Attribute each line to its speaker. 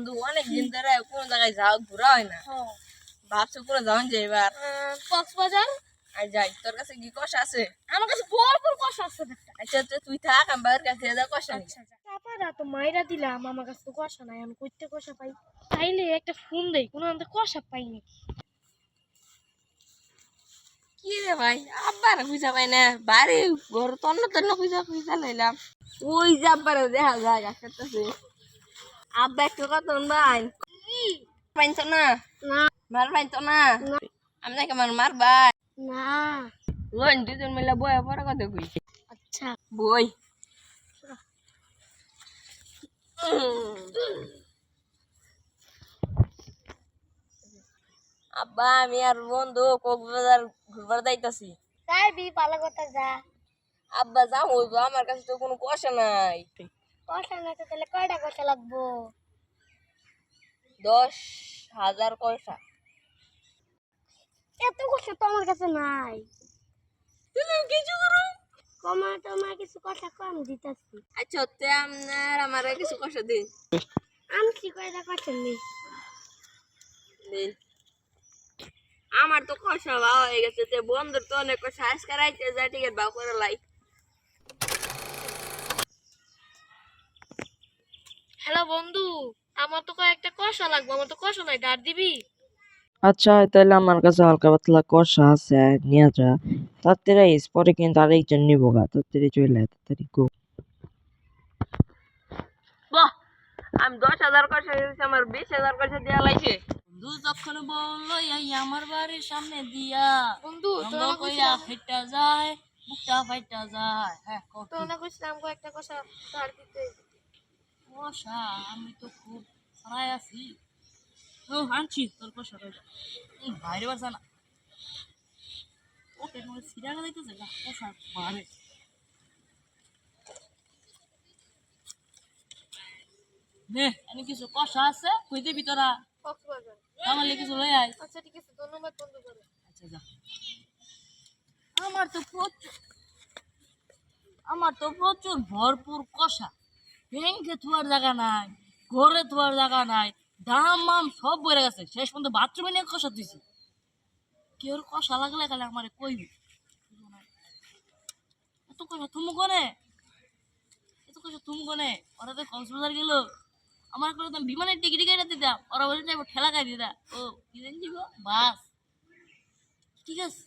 Speaker 1: বন্ধু অনেকদিন ধরে কোন জায়গায় যাও ঘোরা হয় না। ভাবছো কোনো যাওন যে এবার
Speaker 2: কক্সবাজার
Speaker 1: আর যাই। তোর কাছে কি কষা আছে?
Speaker 2: আমার কাছে ভরপুর কষা আছে একটা।
Speaker 1: আচ্ছা তো তুই থাক, আমি বাইরের কাছে যা কষা নিই।
Speaker 2: আচ্ছা চাপাটা তো মাইরা দিলাম, আমার কাছে তো কষা নাই, আমি কইতে কষা পাই? তাইলে একটা ফোন দেই, কোনো আনতে কষা পাই নাকি।
Speaker 1: কি রে ভাই, আব্বার খুঁজা পাই না, বাড়ি ঘর তন্ন তন্ন খুঁজা লইলাম। ওই যে আব্বার দেখা যায় গাছটাছে। আব্বা একটু কত ভাই পাইছ না?
Speaker 2: না
Speaker 1: মার পাইছ না?
Speaker 2: না
Speaker 1: আমি নাকি মার ভাই
Speaker 2: না।
Speaker 1: লোন দুজন মিলে বয়ে পরে কথা কই।
Speaker 2: আচ্ছা
Speaker 1: বই আব্বা আমি আর বন্ধু কক্সবাজার ঘুরবার যাইতাছি।
Speaker 2: তাই বি ভালো কথা যা।
Speaker 1: আব্বা যাও হইব, আমার কাছে তো কোনো কষা নাই।
Speaker 2: কষা নাই তো তাহলে কয়টা কষা লাগবো?
Speaker 1: 10,000 কষা।
Speaker 2: এত কষা তো আমার কাছে নাই।
Speaker 1: তুমি কিছু করো।
Speaker 2: কমা টমা কিছু কষা কম দিতেছি।
Speaker 1: আচ্ছা তে আপনার আমার কিছু কষা দিন।
Speaker 2: আনছি কয়টা কষা নেই।
Speaker 1: দিন। আমার তো কষা ভাও হয়ে গেছে, তে বন্ধুর তো অনেক কষা আজকে রাইতে যা টিকিট ভাও করে লাই।
Speaker 2: হ্যালো বন্ধু, আমার তো কয়েকটা কষা লাগবে, আমার তো কষা নাই, ধার দিবি?
Speaker 3: আচ্ছা তাহলে আমার কাছে হালকা পাতলা কষা আছে, নিয়ে যা। তাড়াতাড়ি আইস, পরে কিন্তু আরেকজন নিবো গা। তাড়াতাড়ি চলে আয়, তাড়াতাড়ি গো।
Speaker 1: বাহ, আমি 10,000 কষা দিয়েছি, আমার 20,000 কষা দেওয়া লাগছে।
Speaker 4: বন্ধু যখন বললো এই আমার বাড়ির সামনে দিয়া
Speaker 2: বন্ধু
Speaker 4: রঙ্গ কইয়া ফেটা যায়, বুকটা ফাইটা যায়। হ্যাঁ কত
Speaker 2: তো না কইছিলাম কয়েকটা কষা ধার দিতে।
Speaker 4: কষা, আমি তো খুব ছড়াই আছি। ও আনছি তোর কষা বাইরে বাসা না। ওকে তোমার সিরিয়াল দিতেছে না কষা বাড়ে। নে আমি কিছু কষা আছে কই দিবি তোরা?
Speaker 2: কক্সবাজার।
Speaker 4: আমার কিছু লই আয়।
Speaker 2: আচ্ছা ঠিক আছে, ধন্যবাদ বন্ধু করে।
Speaker 4: আচ্ছা যা। আমার তো প্রচুর আমার তো প্রচুর ভরপুর কষা। ব্যাংকে থোয়ার জায়গা নাই, ঘরে থোয়ার জায়গা নাই, দাম মাম সব বেড়ে গেছে। শেষ পর্যন্ত বাথরুমে নিয়ে কষা দিছি। কেউ কষা লাগলে গেলে আমার কইবি। এত কষা তুমি কোনে? এত কষা তুমি কোনে? ওরা তো কক্সবাজার গেল, আমার করে তো বিমানের টিকিট কেটে দিতাম, ওরা বলে যাবো ঠেলা খাই দিতা। ও কি জানি বাস। ঠিক আছে।